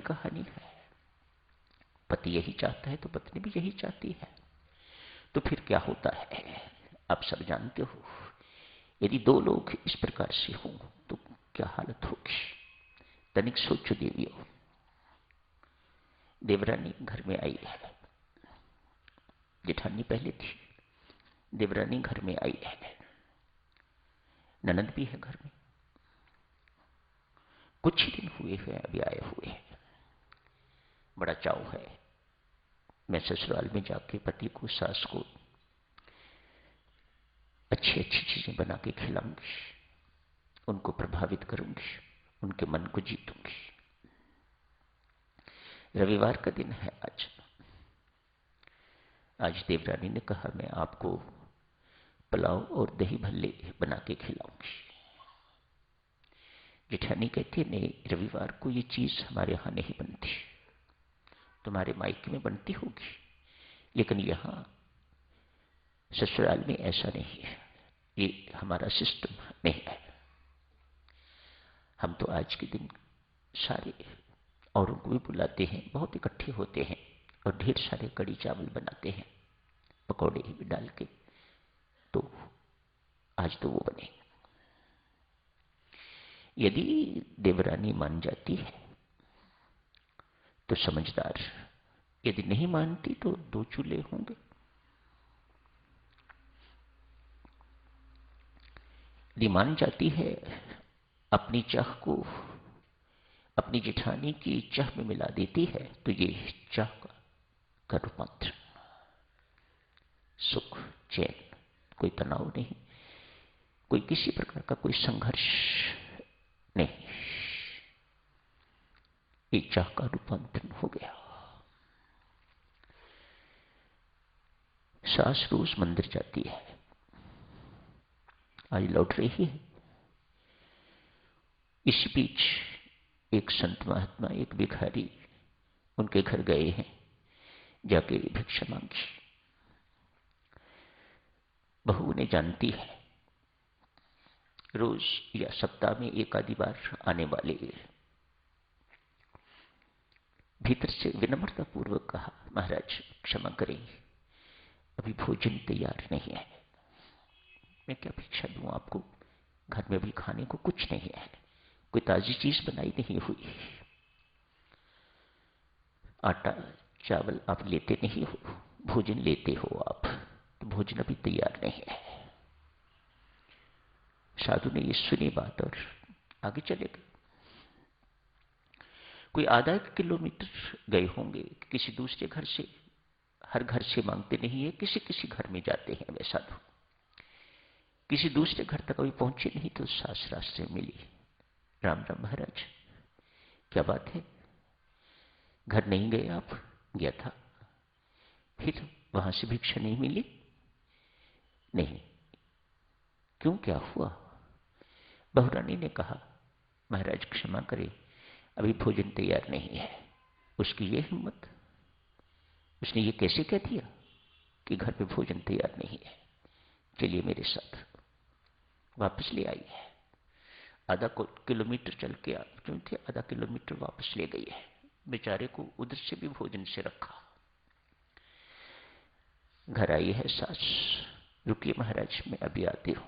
कहानी है। पति यही चाहता है तो पत्नी भी यही चाहती है। तो फिर क्या होता है आप सब जानते हो। यदि दो लोग इस प्रकार से हों तो क्या हालत होगी। तनिक सोचो देवियों। देवरानी घर में आई है, जेठानी पहले थी, देवरानी घर में आई है, ननद भी है घर में। कुछ ही दिन हुए हैं अभी आए हुए हैं। बड़ा चाव है मैं ससुराल में जाके पति को, सास को अच्छी अच्छी चीजें बना के खिलाऊंगी, उनको प्रभावित करूंगी, उनके मन को जीतूंगी। रविवार का दिन है आज। आज देवरानी ने कहा मैं आपको पुलाव और दही भल्ले बना के खिलाऊंगी। जेठानी कहती नहीं, रविवार को ये चीज हमारे यहां नहीं बनती, तुम्हारे मायके में बनती होगी, लेकिन यहां ससुराल में ऐसा नहीं है, ये हमारा सिस्टम नहीं है। हम तो आज के दिन सारे औरों को भी बुलाते हैं, बहुत इकट्ठे होते हैं और ढेर सारे कड़ी चावल बनाते हैं, पकौड़े भी डाल के। तो आज तो वो बने। यदि देवरानी मान जाती है तो समझदार, यदि नहीं मानती तो दो चूल्हे होंगे। यदि मान जाती है, अपनी चाह को अपनी जेठानी की चाह में मिला देती है, तो ये चाह का रूपांतरण, सुख, चैन, कोई तनाव नहीं, कोई किसी प्रकार का कोई संघर्ष नहीं, ये चाह का रूपांतरण हो गया। सास रोज मंदिर जाती है, आज लौट रही है। इसी बीच एक संत महात्मा, एक भिखारी उनके घर गए हैं, जाके भिक्षा मांगी। बहू उन्हें जानती है, रोज या सप्ताह में एक आधी बार आने वाले। भीतर से विनम्रता पूर्वक कहा, महाराज क्षमा करें, अभी भोजन तैयार नहीं है। मैं क्या भिक्षा दूं आपको, घर में भी खाने को कुछ नहीं है, कोई ताजी चीज बनाई नहीं हुई। आटा चावल आप लेते नहीं हो, भोजन लेते हो आप, तो भोजन अभी तैयार नहीं है। साधु ने ये सुनी बात और आगे चले गए। कोई आधा किलोमीटर गए होंगे, किसी दूसरे घर से, हर घर से मांगते नहीं है, किसी किसी घर में जाते हैं वे साधु। किसी दूसरे घर तक अभी पहुंचे नहीं तो सास रास्ते मिली। राम राम महाराज, क्या बात है, घर नहीं गए आप? गया था। फिर वहां से भिक्षा नहीं मिली? नहीं। क्यों, क्या हुआ? बहुरानी ने कहा, महाराज क्षमा करें, अभी भोजन तैयार नहीं है। उसकी ये हिम्मत, उसने ये कैसे कह दिया कि घर पे भोजन तैयार नहीं है? चलिए मेरे साथ। वापस ले आई है। आधा किलोमीटर चल के क्यों थे, आधा किलोमीटर वापस ले गई है। बेचारे को उधर से भी भोजन से रखा। घर आई है सास, रुकिए महाराज मैं अभी आती हूं।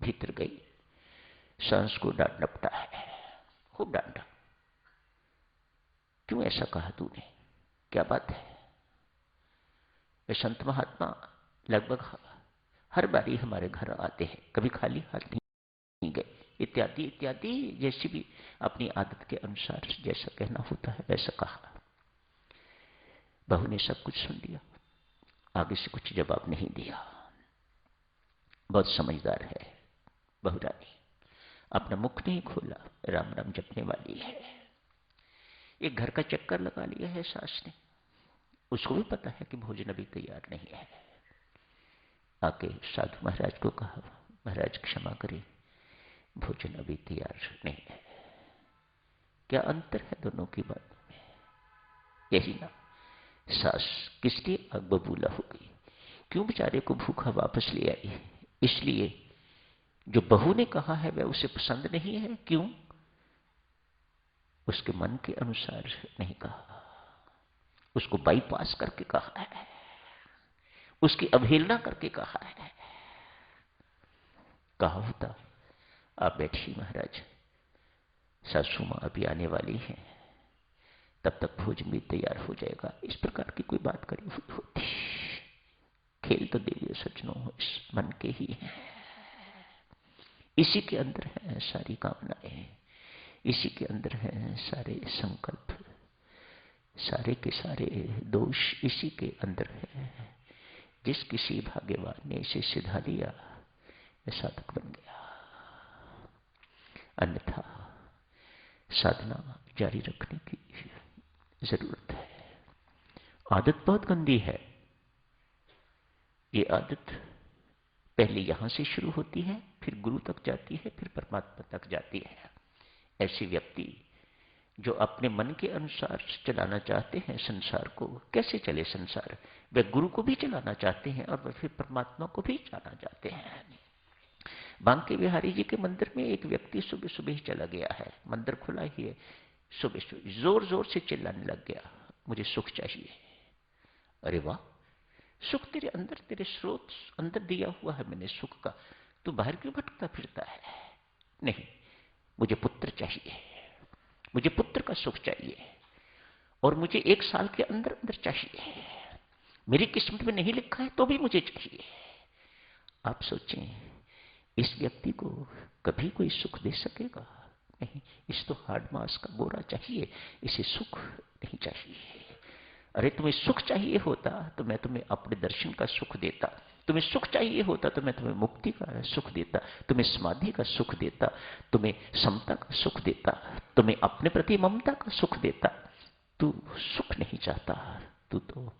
भीतर गई, सास को डांट डपटा है, खूब डांटा। क्यों ऐसा कहा तूने, क्या बात है? वे संत महात्मा लगभग हर बारी हमारे घर आते हैं, कभी खाली हाथ नहीं गए, इत्यादि इत्यादि, जैसी भी अपनी आदत के अनुसार जैसा कहना होता है वैसा कहा। बहू ने सब कुछ सुन लिया, आगे से कुछ जवाब नहीं दिया। बहुत समझदार है बहुरानी, अपना मुख नहीं खोला, राम राम जपने वाली है। एक घर का चक्कर लगा लिया है सास ने, उसको भी पता है कि भोजन अभी तैयार नहीं है। आके साधु महाराज को कहा, महाराज क्षमा करें, भोजन अभी तैयार नहीं है। क्या अंतर है दोनों की बातों में? यही ना, सास किस लिए आग बबूला हो गई, क्यों बेचारे को भूखा वापस ले आई? इसलिए जो बहू ने कहा है वह उसे पसंद नहीं है। क्यों? उसके मन के अनुसार नहीं कहा, उसको बाईपास करके कहा है, उसकी अवहेलना करके कहा है। कहा होता आप बैठिए महाराज, सासू मां अभी आने वाली हैं, तब तक भोजन भी तैयार हो जाएगा, इस प्रकार की कोई बात करी हुई होती। खेल तो देवी सज्जनों इस मन के ही हैं, इसी के अंदर है सारी कामनाएं, इसी के अंदर है सारे संकल्प, सारे के सारे दोष इसी के अंदर है। जिस किसी भाग्यवान ने इसे सिधा लिया वह साधक बन गया, अन्यथा साधना जारी रखने की जरूरत है। आदत बहुत गंदी है। ये आदत पहले यहां से शुरू होती है, फिर गुरु तक जाती है, फिर परमात्मा तक जाती है। ऐसे व्यक्ति जो अपने मन के अनुसार चलाना चाहते हैं संसार को, कैसे चले संसार? वे गुरु को भी चलाना चाहते हैं और फिर परमात्मा को भी चलाना चाहते हैं। बांके बिहारी जी के मंदिर में एक व्यक्ति सुबह सुबह ही चला गया है, मंदिर खुला ही है, सुबह सुबह जोर जोर से चिल्लाने लग गया, मुझे सुख चाहिए। अरे वाह, सुख तेरे अंदर, तेरे स्रोत अंदर दिया हुआ है मैंने सुख का, तू बाहर क्यों भटकता फिरता है? नहीं, मुझे पुत्र चाहिए, मुझे पुत्र का सुख चाहिए, और मुझे 1 साल के अंदर अंदर चाहिए। मेरी किस्मत में नहीं लिखा है तो भी मुझे चाहिए। आप सोचें, इस व्यक्ति को कभी कोई सुख दे सकेगा? नहीं, इस तो हार्ड मास का बोरा चाहिए, इसे सुख नहीं चाहिए। अरे तुम्हें सुख चाहिए होता तो मैं तुम्हें अपने दर्शन का सुख देता, तुम्हें सुख चाहिए होता तो मैं तुम्हें मुक्ति का सुख देता, तुम्हें समाधि का सुख देता, तुम्हें समता का सुख देता, तुम्हें अपने प्रति ममता का सुख देता। तू सुख नहीं चाहता, तू तो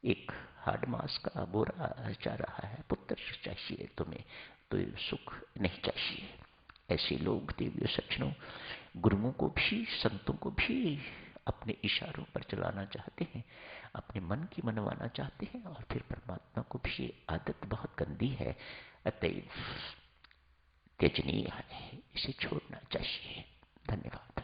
एक हार्ड मास का बोरा जा रहा है। पुत्र चाहिए तुम्हें, तो सुख नहीं चाहिए। ऐसे लोग देवियों सज्जनों गुरुओं को भी, संतों को भी अपने इशारों पर चलाना चाहते हैं, अपने मन की मनवाना चाहते हैं, और फिर परमात्मा को भी ये आदत बहुत गंदी है, अतएव त्यजनीय है, इसे छोड़ना चाहिए। धन्यवाद।